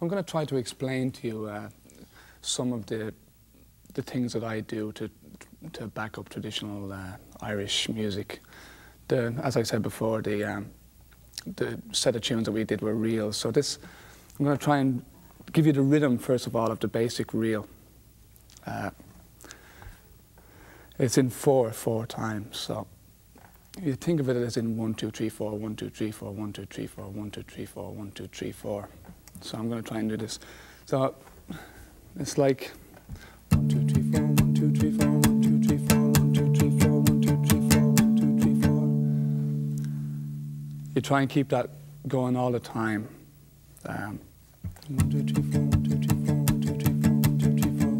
I'm going to try to explain to you some of the things that I do to back up traditional Irish music. As I said before, the set of tunes that we did were reels. So this, I'm going to try and give you the rhythm first of all of the basic reel. It's in 4/4 times. So you think of it as in 1 2 3 4 1 2 3 4 1 2 3 4 1 2 3 4 1 2 3 4. So I'm going to try and do this. So it's like 1 2 3 4 1 2 3 4 1 2 3 4 1 2 3 4 1 2 3 4 1 2 3 4. You try and keep that going all the time. 1 2 3 4 1 2 3 4 1 2 3 4 1 2 3 4.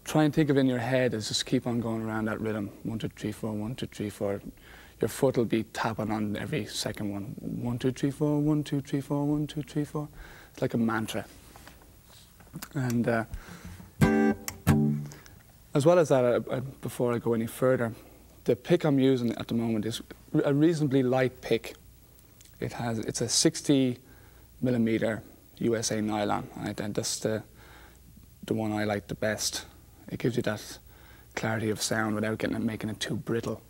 Try and think of it in your head as just keep on going around that rhythm. 1 2 3 4 1 2 3 4. Your foot will be tapping on every second one. 1 2 3 4 1 2 3 4 1 2 3 4. It's like a mantra. And as well as that, before I go any further, the pick I'm using at the moment is a reasonably light pick. It's a 60mm USA nylon, and that's the one I like the best. It gives you that clarity of sound without making it too brittle.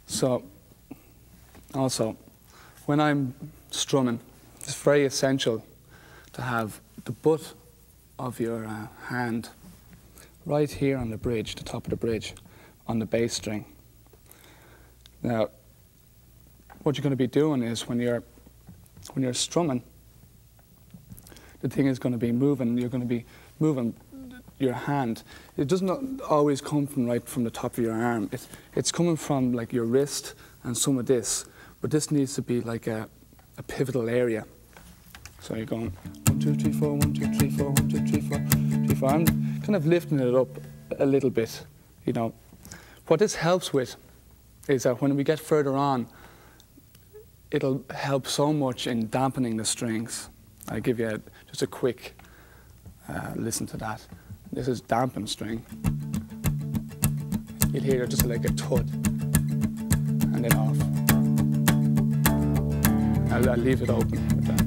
So, also, when I'm strumming, it's very essential to have the butt of your hand right here on the bridge, the top of the bridge, on the bass string. Now, what you're going to be doing is when you're strumming, the thing is going to be moving. You're going to be moving your hand. It does not always come from right from the top of your arm. It's coming from like your wrist and some of this, but this needs to be like a pivotal area. So you're going 1 2 3 4 1 2 3 4 1 2 3 4 3 4. I'm kind of lifting it up a little bit. You know, what this helps with is that when we get further on, it'll help so much in dampening the strings. I'll give you just a quick listen to that. This is dampened string. You'll hear just like a thud, and then off. I'll leave it open with that.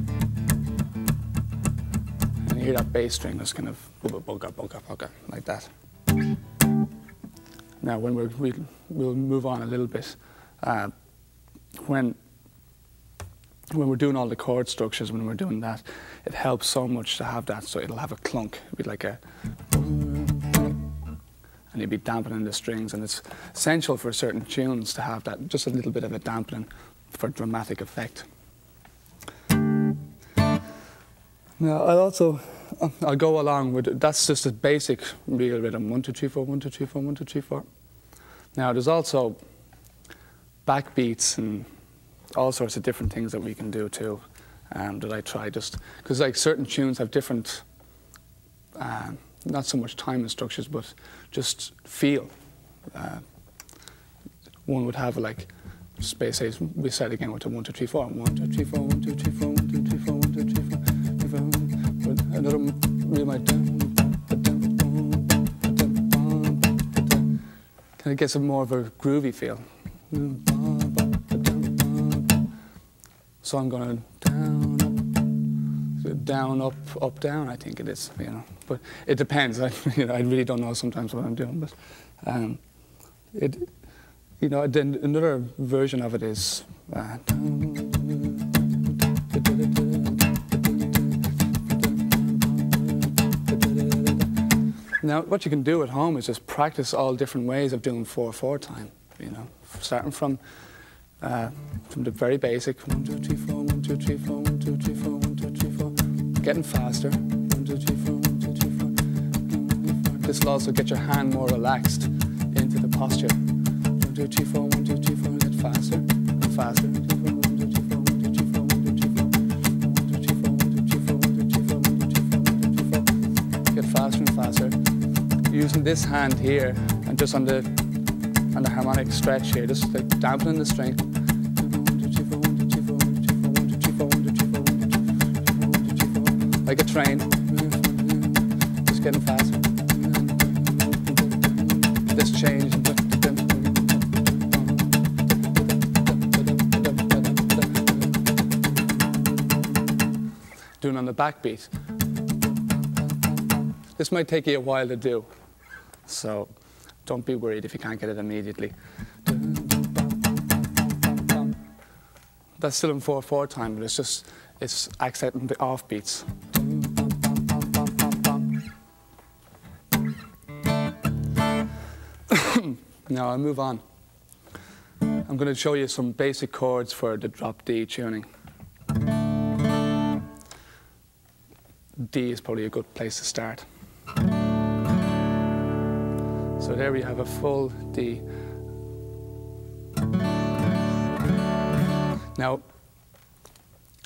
And you hear that bass string that's kind of bugga, like that. Now, when we'll move on a little bit. When we're doing all the chord structures, when we're doing that, it helps so much to have that, so it'll have a clunk. It'll be like a, and you'll be dampening the strings, and it's essential for certain tunes to have that, just a little bit of a dampening for dramatic effect. Now, I'll go along with, that's just a basic real rhythm, 1 2 3 4 1 2 3 4 1 2 3 4. Now, there's also backbeats and all sorts of different things that we can do too, that I try just, because like certain tunes have different, not so much time instructions, but just feel. One would have like, space says, we start again with a 1 2 3 4, 1 2 3 4, 1 2 3 4, 1 2 3 4, 1 2 3 4, 3 4. But another real might kind of gets a more of a groovy feel. So I'm going down, up, down, I think it is, you know. But it depends. I really don't know sometimes what I'm doing. But then another version of it is. Now, what you can do at home is just practice all different ways of doing 4/4 time. You know, starting from the very basic 1 2 3 4 1 2 3 4 1 2 3 4 1 2 3 4, getting faster 1 2 3 4 1 2 3 4. This will also get your hand more relaxed into the posture. 1 2 3 4 1 2 3 4, get faster and faster. 1 2 3 4 1 2 3 4 1 2 3 4 1 2 3 4 1 2 3 4 1 2 3 4 1 2 3 4 1 2 3 4 1 2 3 4. Get faster and faster. Using this hand here and just on the harmonic stretch here, just like dampening the string. Like a train, just getting faster. This change. doing on the backbeat. This might take you a while to do, so don't be worried if you can't get it immediately. That's still in 4/4 time, but it's accenting the offbeats. Now I'll move on. I'm going to show you some basic chords for the drop D tuning. D is probably a good place to start. So there we have a full D. Now,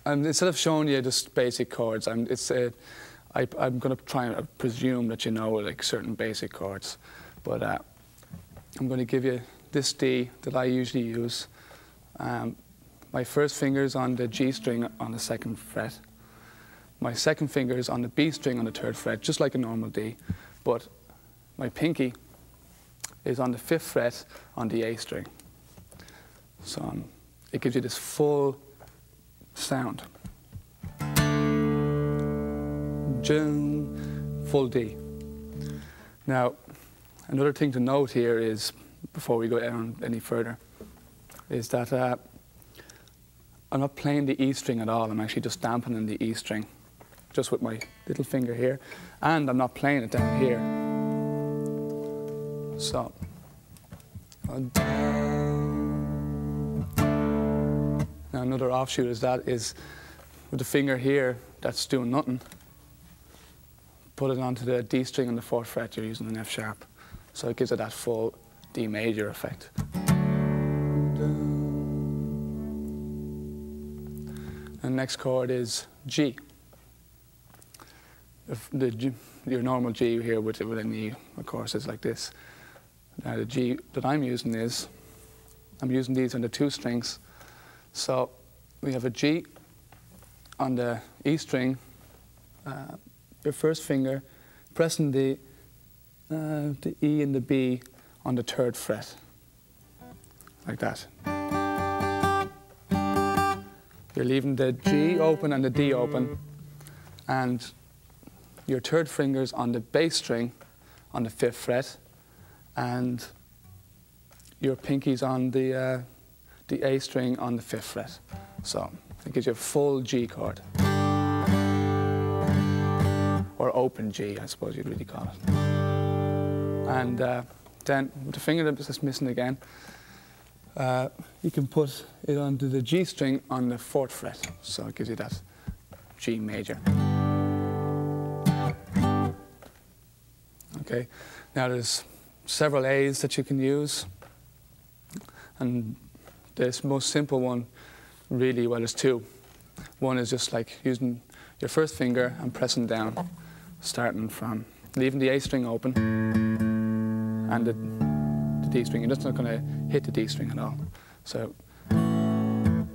instead of showing you just basic chords, I'm going to try and presume that you know like certain basic chords, but I'm going to give you this D that I usually use. My first finger is on the G string on the 2nd fret. My second finger is on the B string on the 3rd fret, just like a normal D, but my pinky is on the 5th fret on the A string. So it gives you this full sound. Full D. Now, another thing to note here is, before we go down any further, is that I'm not playing the E string at all. I'm actually just dampening the E string, just with my little finger here, and I'm not playing it down here. So, now another offshoot is that is with the finger here that's doing nothing, put it onto the D string on the 4th fret, you're using an F sharp. So it gives it that full D major effect. And next chord is G. Your normal G here with an E, of course, is like this. Now the G that I'm using these on the 2 strings. So we have a G on the E string, your first finger pressing the E and the B on the 3rd fret, like that. You're leaving the G open and the D open, and your 3rd finger's on the bass string on the 5th fret, and your pinky's on the A string on the 5th fret. So it gives you a full G chord. Or open G, I suppose you'd really call it. And then with the finger that's missing again, you can put it onto the G string on the 4th fret. So it gives you that G major. Okay, now there's several A's that you can use. And this most simple one, really, well, there's 2. One is just like using your first finger and pressing down, starting from leaving the A string open and the D string. You're just not going to hit the D string at all. So now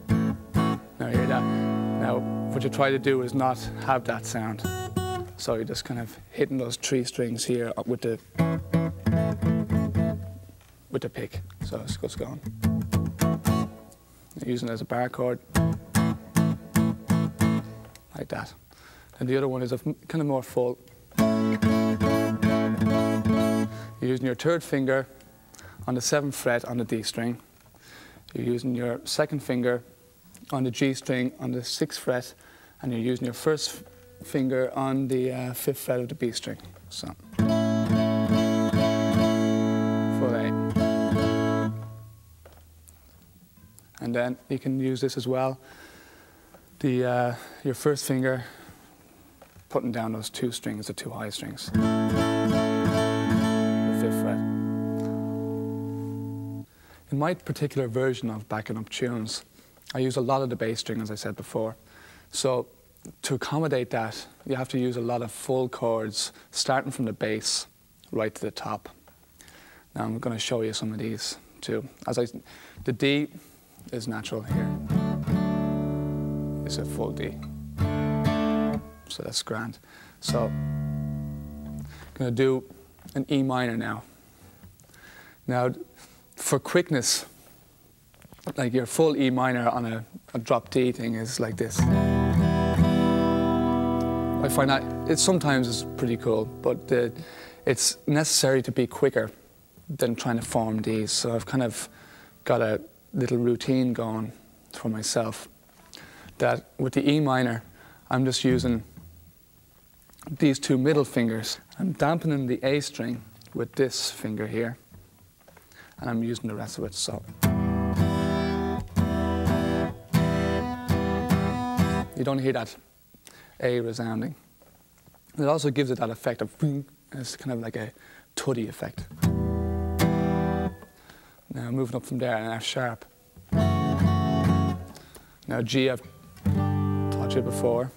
hear that. Now what you try to do is not have that sound. So you're just kind of hitting those 3 strings here with the pick. So it's just going. You're using it as a bar chord, like that. And the other one is a kind of more full. You're using your 3rd finger on the 7th fret on the D string. You're using your 2nd finger on the G string on the 6th fret, and you're using your 1st finger on the 5th fret of the B string. So, full A. And then you can use this as well. Your 1st finger putting down those 2 strings, the 2 high strings. The 5th fret. In my particular version of backing up tunes, I use a lot of the bass string, as I said before. So to accommodate that, you have to use a lot of full chords, starting from the bass right to the top. Now I'm going to show you some of these too. The D is natural here. It's a full D. So that's grand. So I'm going to do an E minor now. Now, for quickness, like your full E minor on a drop D thing is like this. I find that sometimes it's pretty cool, but it's necessary to be quicker than trying to form these. So I've kind of got a little routine going for myself that with the E minor, I'm just using these two middle fingers. I'm dampening the A string with this finger here, and I'm using the rest of it. So you don't hear that A resounding. It also gives it that effect of, it's kind of like a tuddy effect. Now moving up from there, an F sharp. Now G, I've taught you before.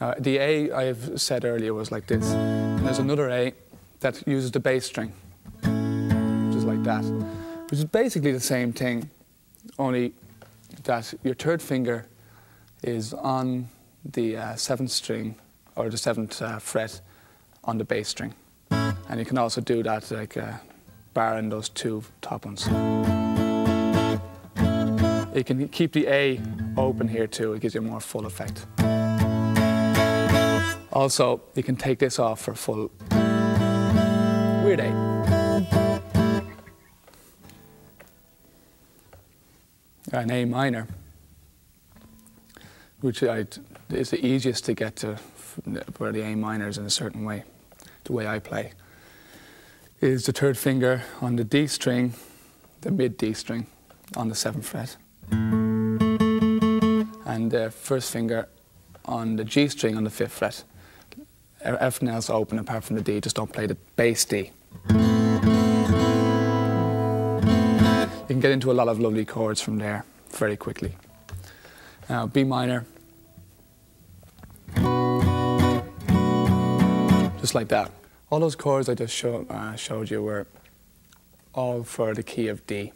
Now the A I've said earlier was like this. And there's another A that uses the bass string, which is like that. Which is basically the same thing, only that your third finger is on the 7th string, or the 7th fret on the bass string. And you can also do that like barring those two top ones. You can keep the A open here too, it gives you a more full effect. Also, you can take this off for full weird A. An A minor, which is the easiest to get to, where the A minor is in a certain way, the way I play, is the third finger on the D string, the mid D string, on the 7th fret, and the first finger on the G string on the 5th fret. Everything else open apart from the D, just don't play the bass D. You can get into a lot of lovely chords from there very quickly. Now B minor, just like that. All those chords I just showed you were all for the key of D.